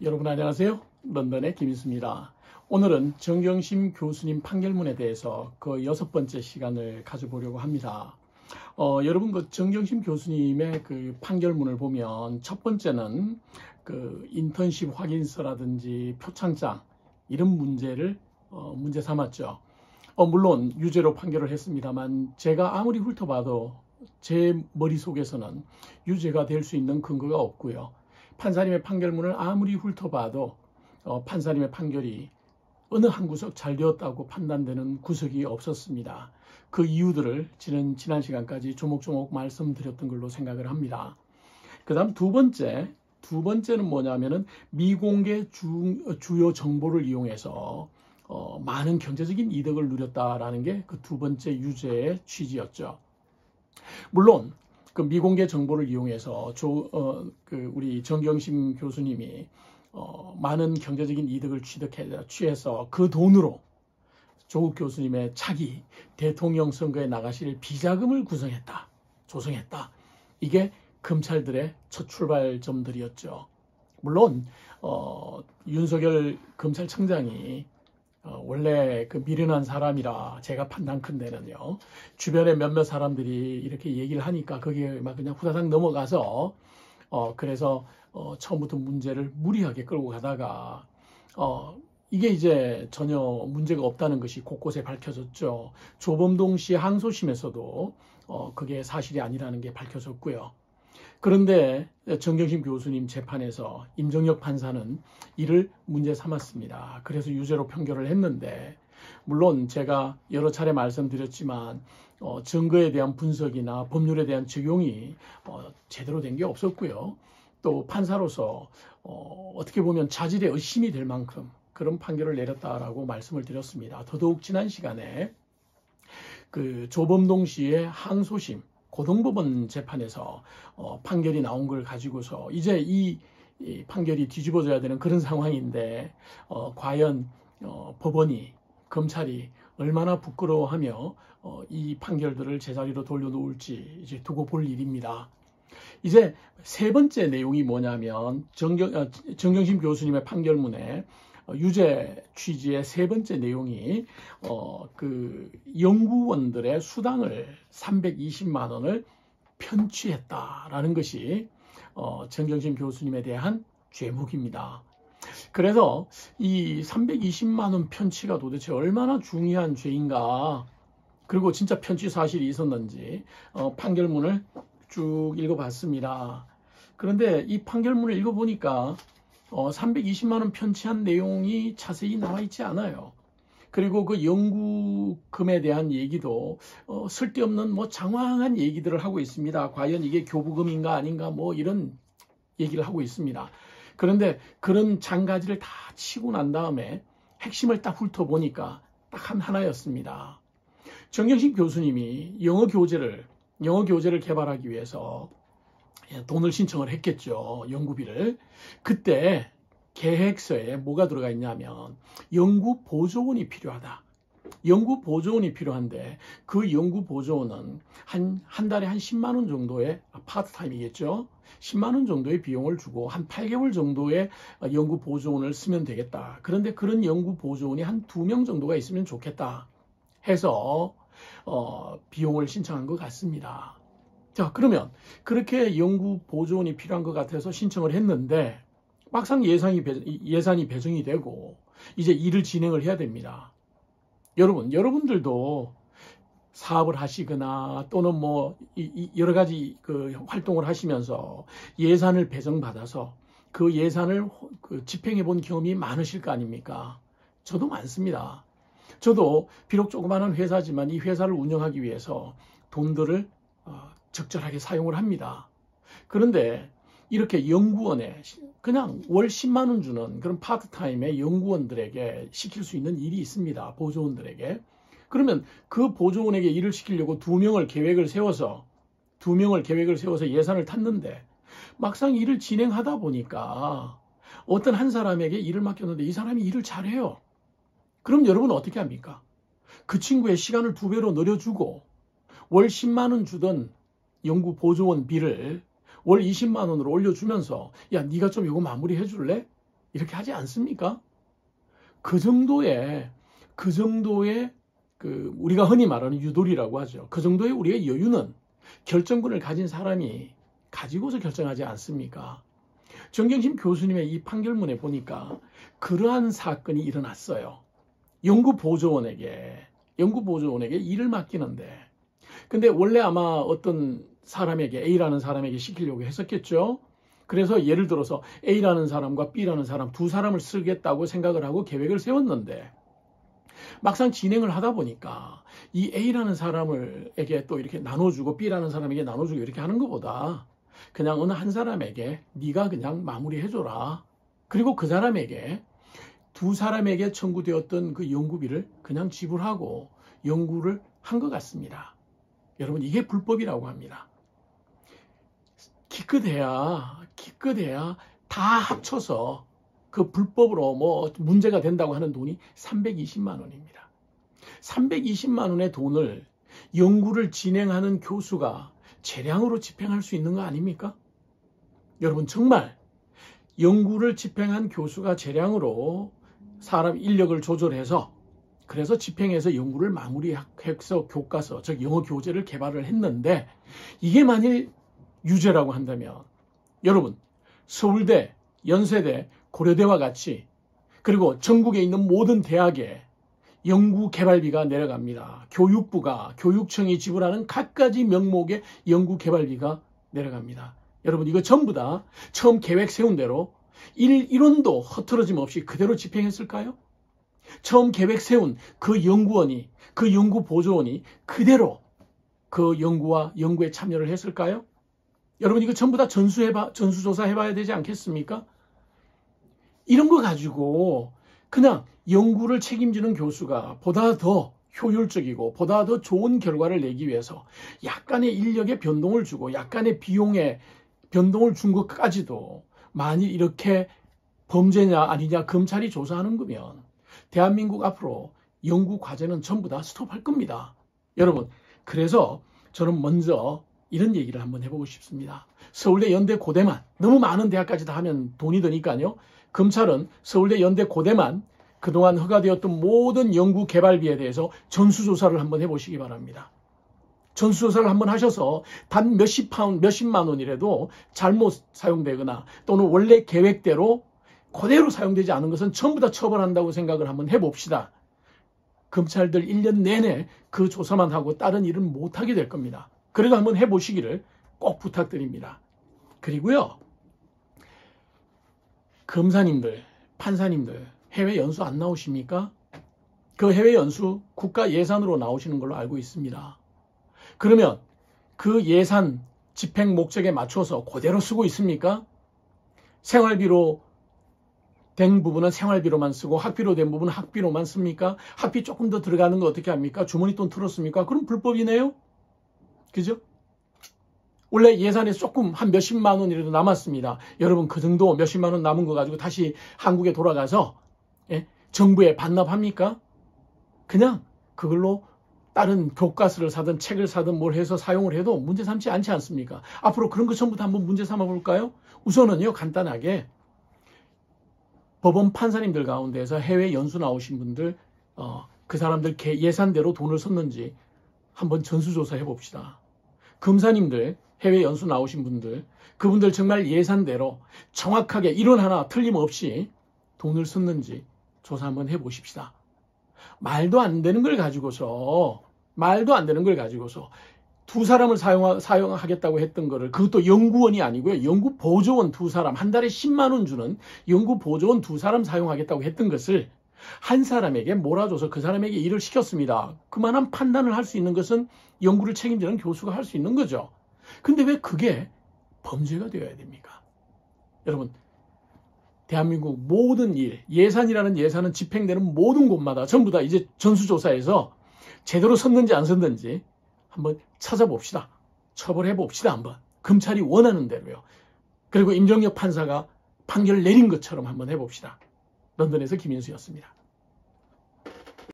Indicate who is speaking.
Speaker 1: 여러분 안녕하세요. 런던의 김인수입니다. 오늘은 정경심 교수님 판결문에 대해서 그 6번째 시간을 가져보려고 합니다. 여러분 그 정경심 교수님의 그 판결문을 보면 첫 번째는 그 인턴십 확인서라든지 표창장 이런 문제를 문제 삼았죠. 물론 유죄로 판결을 했습니다만 제가 아무리 훑어봐도 제 머릿속에서는 유죄가 될 수 있는 근거가 없고요. 판사님의 판결문을 아무리 훑어봐도 판사님의 판결이 어느 한 구석 잘 되었다고 판단되는 구석이 없었습니다. 그 이유들을 지난 시간까지 조목조목 말씀드렸던 걸로 생각을 합니다. 그 다음 두 번째는 뭐냐면은 미공개 주요 정보를 이용해서 많은 경제적인 이득을 누렸다라는 게 그 두 번째 유죄의 취지였죠. 물론 그 미공개 정보를 이용해서 우리 정경심 교수님이 많은 경제적인 이득을 취해서 그 돈으로 조국 교수님의 차기 대통령 선거에 나가실 비자금을 조성했다. 이게 검찰들의 첫 출발점들이었죠. 물론 윤석열 검찰청장이 원래 그 미련한 사람이라 제가 판단컨대는요. 주변에 몇몇 사람들이 이렇게 얘기를 하니까 거기에 막 그냥 후다닥 넘어가서 그래서 처음부터 문제를 무리하게 끌고 가다가 이게 이제 전혀 문제가 없다는 것이 곳곳에 밝혀졌죠. 조범동 씨 항소심에서도 그게 사실이 아니라는 게 밝혀졌고요. 그런데 정경심 교수님 재판에서 임정혁 판사는 이를 문제 삼았습니다. 그래서 유죄로 판결을 했는데 물론 제가 여러 차례 말씀드렸지만 증거에 대한 분석이나 법률에 대한 적용이 제대로 된 게 없었고요. 또 판사로서 어떻게 보면 자질의 의심이 될 만큼 그런 판결을 내렸다라고 말씀을 드렸습니다. 더더욱 지난 시간에 그 조범동 씨의 항소심 고등법원 재판에서 판결이 나온 걸 가지고서 이제 이 판결이 뒤집어져야 되는 그런 상황인데 과연 법원이 검찰이 얼마나 부끄러워하며 이 판결들을 제자리로 돌려놓을지 이제 두고 볼 일입니다. 이제 세 번째 내용이 뭐냐면 정경심 교수님의 판결문에 유죄 취지의 세 번째 내용이 그 연구원들의 수당을 320만 원을 편취했다라는 것이 정경심 교수님에 대한 죄목입니다. 그래서 이 320만 원 편취가 도대체 얼마나 중요한 죄인가, 그리고 진짜 편취 사실이 있었는지 판결문을 쭉 읽어봤습니다. 그런데 이 판결문을 읽어보니까 320만 원 편취한 내용이 자세히 나와 있지 않아요. 그리고 그 연구금에 대한 얘기도 쓸데없는 뭐 장황한 얘기들을 하고 있습니다. 과연 이게 교부금인가 아닌가 뭐 이런 얘기를 하고 있습니다. 그런데 그런 장가지를 다 치고 난 다음에 핵심을 딱 훑어보니까 딱 하나였습니다. 정경심 교수님이 영어 교재를 개발하기 위해서 돈을 신청을 했겠죠. 연구비를. 그때 계획서에 뭐가 들어가 있냐면 연구보조원이 필요하다. 연구보조원이 필요한데 그 연구보조원은 한 달에 한 10만 원 정도의 파트타임이겠죠. 10만 원 정도의 비용을 주고 한 8개월 정도의 연구보조원을 쓰면 되겠다. 그런데 그런 연구보조원이 한 2명 정도가 있으면 좋겠다 해서 비용을 신청한 것 같습니다. 자, 그러면 그렇게 연구 보조원이 필요한 것 같아서 신청을 했는데 막상 예산이 배정이 되고 이제 일을 진행을 해야 됩니다. 여러분들도 사업을 하시거나 또는 뭐 여러 가지 그 활동을 하시면서 예산을 배정받아서 그 예산을 집행해 본 경험이 많으실 거 아닙니까? 저도 많습니다. 저도 비록 조그마한 회사지만 이 회사를 운영하기 위해서 돈들을 적절하게 사용을 합니다. 그런데 이렇게 연구원에 그냥 월 10만 원 주는 그런 파트타임의 연구원들에게 시킬 수 있는 일이 있습니다. 보조원들에게. 그러면 그 보조원에게 일을 시키려고 2명을 계획을 세워서 예산을 탔는데 막상 일을 진행하다 보니까 어떤 한 사람에게 일을 맡겼는데 이 사람이 일을 잘해요. 그럼 여러분은 어떻게 합니까? 그 친구의 시간을 2배로 늘려주고 월 10만 원 주던 연구 보조원 비를 월 20만 원으로 올려주면서 야, 네가 좀 이거 마무리해 줄래? 이렇게 하지 않습니까? 그 정도의 우리가 흔히 말하는 유도리라고 하죠. 그 정도의 우리의 여유는 결정권을 가진 사람이 가지고서 결정하지 않습니까? 정경심 교수님의 이 판결문에 보니까 그러한 사건이 일어났어요. 연구보조원에게 일을 맡기는데, 근데 원래 아마 어떤 사람에게, A라는 사람에게 시키려고 했었겠죠. 그래서 예를 들어서 A라는 사람과 B라는 사람 두 사람을 쓰겠다고 생각을 하고 계획을 세웠는데, 막상 진행을 하다 보니까 이 A라는 사람에게 또 이렇게 나눠주고 B라는 사람에게 나눠주고 이렇게 하는 것보다 그냥 어느 한 사람에게 네가 그냥 마무리해줘라. 그리고 그 사람에게, 두 사람에게 청구되었던 그 연구비를 그냥 지불하고 연구를 한 것 같습니다. 여러분, 이게 불법이라고 합니다. 기껏해야 다 합쳐서 그 불법으로 뭐 문제가 된다고 하는 돈이 320만 원입니다. 320만 원의 돈을 연구를 진행하는 교수가 재량으로 집행할 수 있는 거 아닙니까? 여러분, 정말 연구를 집행한 교수가 재량으로 사람 인력을 조절해서 그래서 집행해서 연구를 마무리해서 교과서, 즉 영어 교재를 개발을 했는데, 이게 만일 유죄라고 한다면 여러분, 서울대, 연세대, 고려대와 같이 그리고 전국에 있는 모든 대학에 연구 개발비가 내려갑니다. 교육부가, 교육청이 지불하는 갖가지 명목의 연구 개발비가 내려갑니다. 여러분, 이거 전부 다 처음 계획 세운 대로 1원도 흐트러짐 없이 그대로 집행했을까요? 처음 계획 세운 그 연구원이, 그 연구보조원이 그대로 그 연구에 참여를 했을까요? 여러분, 이거 전부 다 전수조사 해봐야 되지 않겠습니까? 이런 거 가지고 그냥 연구를 책임지는 교수가 보다 더 효율적이고 보다 더 좋은 결과를 내기 위해서 약간의 인력에 변동을 주고 약간의 비용에 변동을 준 것까지도 만일 이렇게 범죄냐 아니냐 검찰이 조사하는 거면 대한민국 앞으로 연구 과제는 전부 다 스톱할 겁니다. 여러분, 그래서 저는 먼저 이런 얘기를 한번 해보고 싶습니다. 서울대, 연대, 고대만, 너무 많은 대학까지 다 하면 돈이 드니까요. 검찰은 서울대, 연대, 고대만 그동안 허가되었던 모든 연구 개발비에 대해서 전수조사를 한번 해보시기 바랍니다. 전수조사를 한번 하셔서 단 몇십만 원이라도 잘못 사용되거나 또는 원래 계획대로 그대로 사용되지 않은 것은 전부 다 처벌한다고 생각을 한번 해봅시다. 검찰들 1년 내내 그 조사만 하고 다른 일은 못하게 될 겁니다. 그래도 한번 해보시기를 꼭 부탁드립니다. 그리고요, 검사님들, 판사님들 해외 연수 안 나오십니까? 그 해외 연수 국가 예산으로 나오시는 걸로 알고 있습니다. 그러면 그 예산 집행 목적에 맞춰서 그대로 쓰고 있습니까? 생활비로 된 부분은 생활비로만 쓰고 학비로 된 부분은 학비로만 씁니까? 학비 조금 더 들어가는 거 어떻게 합니까? 주머니 돈 들었습니까? 그럼 불법이네요? 그죠? 원래 예산에 조금 한 몇십만 원이라도 남았습니다. 여러분, 그 정도 몇십만 원 남은 거 가지고 다시 한국에 돌아가서 정부에 반납합니까? 그냥 그걸로 다른 교과서를 사든 책을 사든 뭘 해서 사용을 해도 문제 삼지 않지 않습니까? 앞으로 그런 거 전부 다 한번 문제 삼아 볼까요? 우선은요, 간단하게 법원 판사님들 가운데서 해외 연수 나오신 분들, 그 사람들 예산대로 돈을 썼는지 한번 전수조사 해봅시다. 검사님들, 해외 연수 나오신 분들, 그분들 정말 예산대로 정확하게 1원 하나 틀림없이 돈을 썼는지 조사 한번 해보십시다. 말도 안 되는 걸 가지고서 두 사람을 사용하겠다고 했던 거를, 그것도 연구원이 아니고요, 연구보조원 두 사람, 한 달에 10만 원 주는 연구보조원 두 사람 사용하겠다고 했던 것을 한 사람에게 몰아줘서 그 사람에게 일을 시켰습니다. 그만한 판단을 할 수 있는 것은 연구를 책임지는 교수가 할 수 있는 거죠. 근데 왜 그게 범죄가 되어야 됩니까? 여러분, 대한민국 모든 일, 예산이라는 예산은 집행되는 모든 곳마다 전부 다 이제 전수조사해서 제대로 썼는지 안 썼는지 한번 찾아봅시다. 처벌해봅시다. 한번. 검찰이 원하는 대로요. 그리고 임정혁 판사가 판결을 내린 것처럼 한번 해봅시다. 런던에서 김인수였습니다.